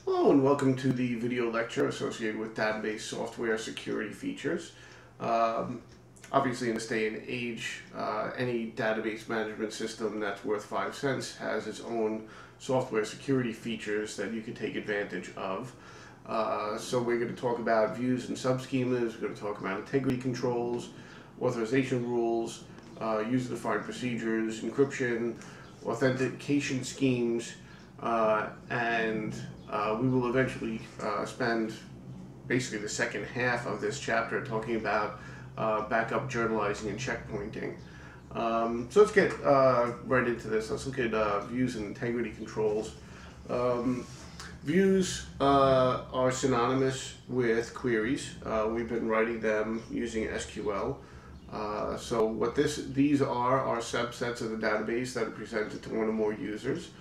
Hello and welcome to the video lecture associated with database software security features. Obviously in this day and age, any database management system that's worth 5 cents has its own software security features that you can take advantage of. So we're going to talk about views and subschemas, we're going to talk about integrity controls, authorization rules, user-defined procedures, encryption, authentication schemes, and we will eventually spend basically the second half of this chapter talking about backup journalizing and checkpointing. So let's get right into this. Let's look at views and integrity controls. Views are synonymous with queries. We've been writing them using SQL. So what these are subsets of the database that are presented to one or more users.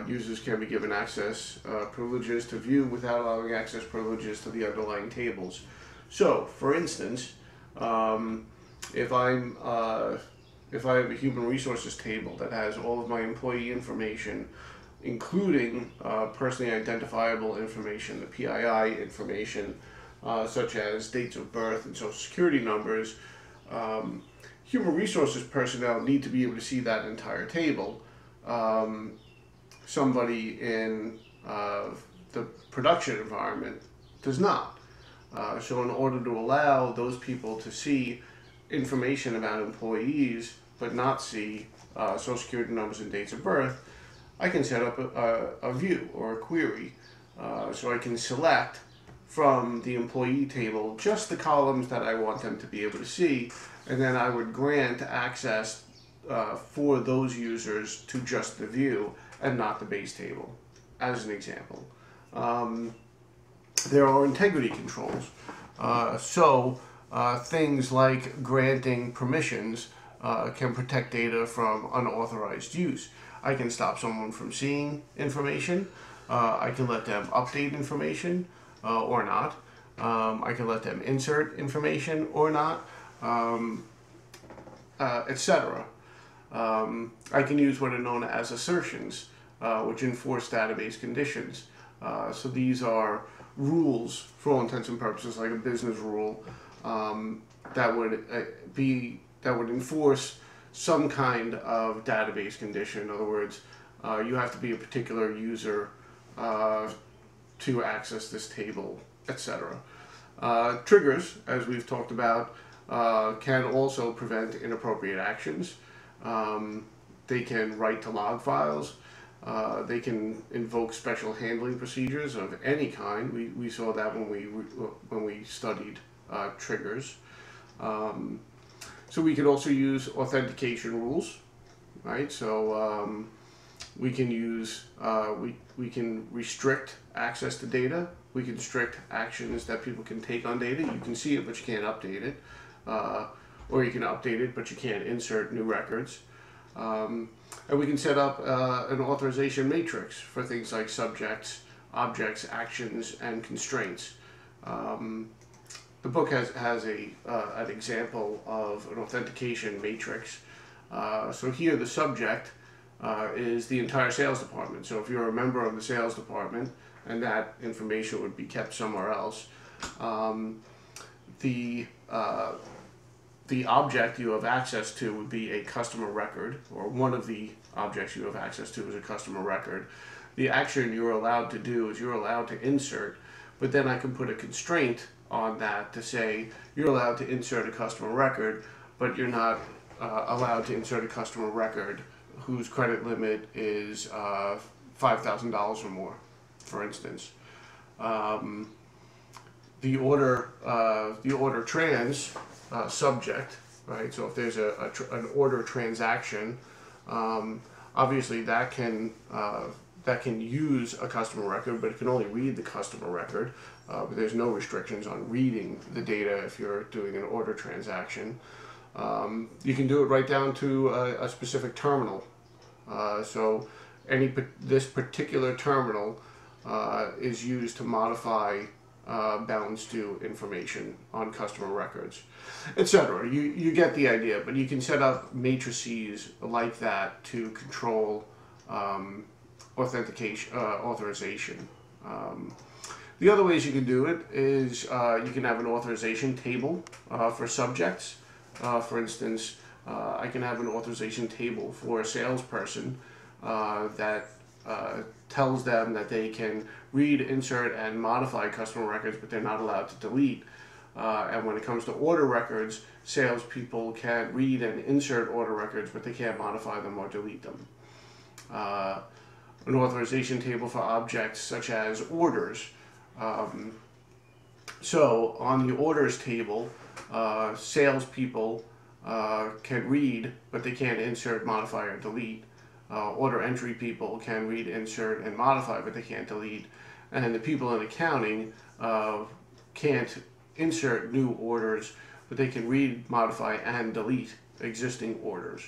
Users can be given access privileges to view without allowing access privileges to the underlying tables. So, for instance, if I have a human resources table that has all of my employee information, including personally identifiable information, the PII information, such as dates of birth and social security numbers, human resources personnel need to be able to see that entire table. Somebody in the production environment does not. So in order to allow those people to see information about employees but not see social security numbers and dates of birth, I can set up a view or a query. So I can select from the employee table just the columns that I want them to be able to see, and then I would grant access for those users to just the view and not the base table, as an example. There are integrity controls. Things like granting permissions can protect data from unauthorized use. I can stop someone from seeing information. I can let them update information or not. I can let them insert information or not, etc. I can use what are known as assertions, which enforce database conditions. So these are rules, for all intents and purposes, like a business rule, that would enforce some kind of database condition. In other words, you have to be a particular user to access this table, etc. Triggers, as we've talked about, can also prevent inappropriate actions. They can write to log files. They can invoke special handling procedures of any kind. We saw that when we studied triggers. So we could also use authentication rules, right? So we can use we can restrict access to data. We can restrict actions that people can take on data. You can see it, but you can't update it, or you can update it, but you can't insert new records. And we can set up an authorization matrix for things like subjects, objects, actions, and constraints. The book has an example of an authentication matrix. So here the subject is the entire sales department. So if you're a member of the sales department and that information would be kept somewhere else, the object you have access to would be a customer record, or one of the objects you have access to is a customer record. The action you're allowed to do is you're allowed to insert, but then I can put a constraint on that to say you're allowed to insert a customer record, but you're not allowed to insert a customer record whose credit limit is $5,000 or more, for instance. The order trans subject, right? So if there's an order transaction, obviously that can use a customer record, but it can only read the customer record. But there's no restrictions on reading the data if you're doing an order transaction. You can do it right down to a specific terminal. So this particular terminal is used to modify balance due information on customer records, etc. You get the idea, but you can set up matrices like that to control authorization. The other ways you can do it is you can have an authorization table for subjects. For instance, I can have an authorization table for a salesperson that tells them that they can read, insert, and modify customer records, but they're not allowed to delete. And when it comes to order records, salespeople can read and insert order records, but they can't modify them or delete them. An authorization table for objects such as orders. So on the orders table, salespeople can read, but they can't insert, modify, or delete. Order entry people can read, insert, and modify, but they can't delete. And then the people in accounting can't insert new orders, but they can read, modify, and delete existing orders.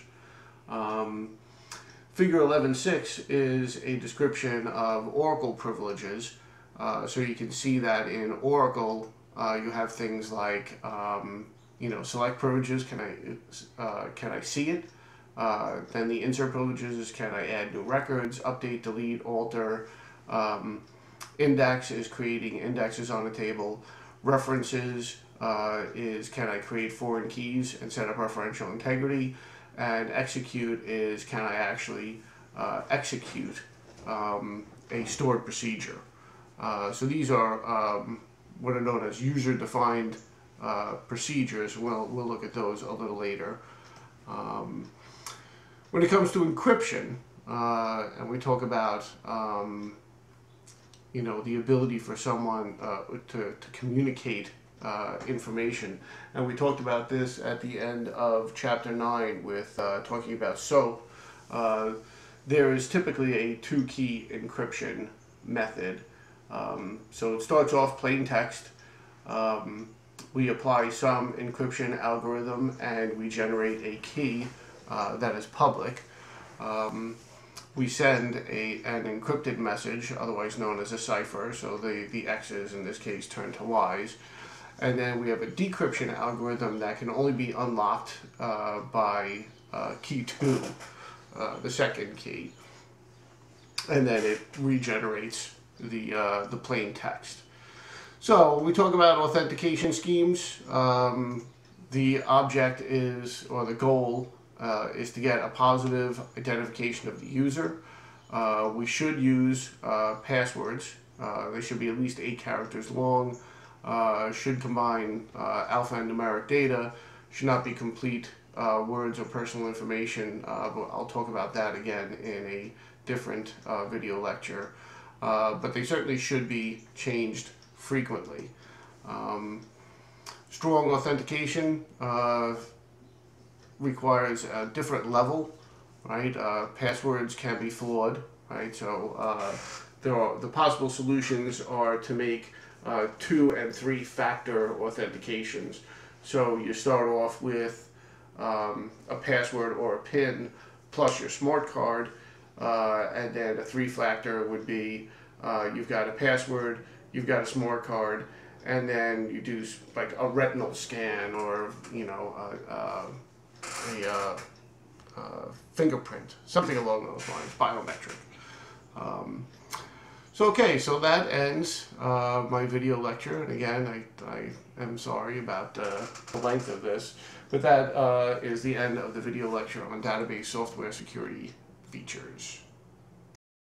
Figure 11.6 is a description of Oracle privileges. So you can see that in Oracle, you have things like, select privileges, can I see it? Then the insert privileges is, can I add new records, update, delete, alter. Index is creating indexes on a table. References is, can I create foreign keys and set up referential integrity. And execute is, can I actually execute a stored procedure. So these are what are known as user-defined procedures. We'll look at those a little later. When it comes to encryption, and we talk about the ability for someone to communicate information, and we talked about this at the end of chapter 9 with talking about SOAP. There is typically a two-key encryption method. So it starts off plain text. We apply some encryption algorithm and we generate a key that is public. We send an encrypted message, otherwise known as a cipher, so the X's in this case turn to Y's. And then we have a decryption algorithm that can only be unlocked by key 2, the second key. And then it regenerates the plain text. So we talk about authentication schemes. The object is, or the goal is to get a positive identification of the user. We should use passwords. They should be at least 8 characters long. Should combine alpha and numeric data. Should not be complete words or personal information. But I'll talk about that again in a different video lecture. But they certainly should be changed frequently. Strong authentication requires a different level, right? Passwords can be flawed, right? So the possible solutions are to make 2- and 3-factor authentications. So you start off with a password or a PIN plus your smart card, and then a 3-factor would be you've got a password, you've got a smart card, and then you do like a retinal scan or a fingerprint, something along those lines, biometric. So that ends my video lecture, and again I am sorry about the length of this, but that is the end of the video lecture on database software security features.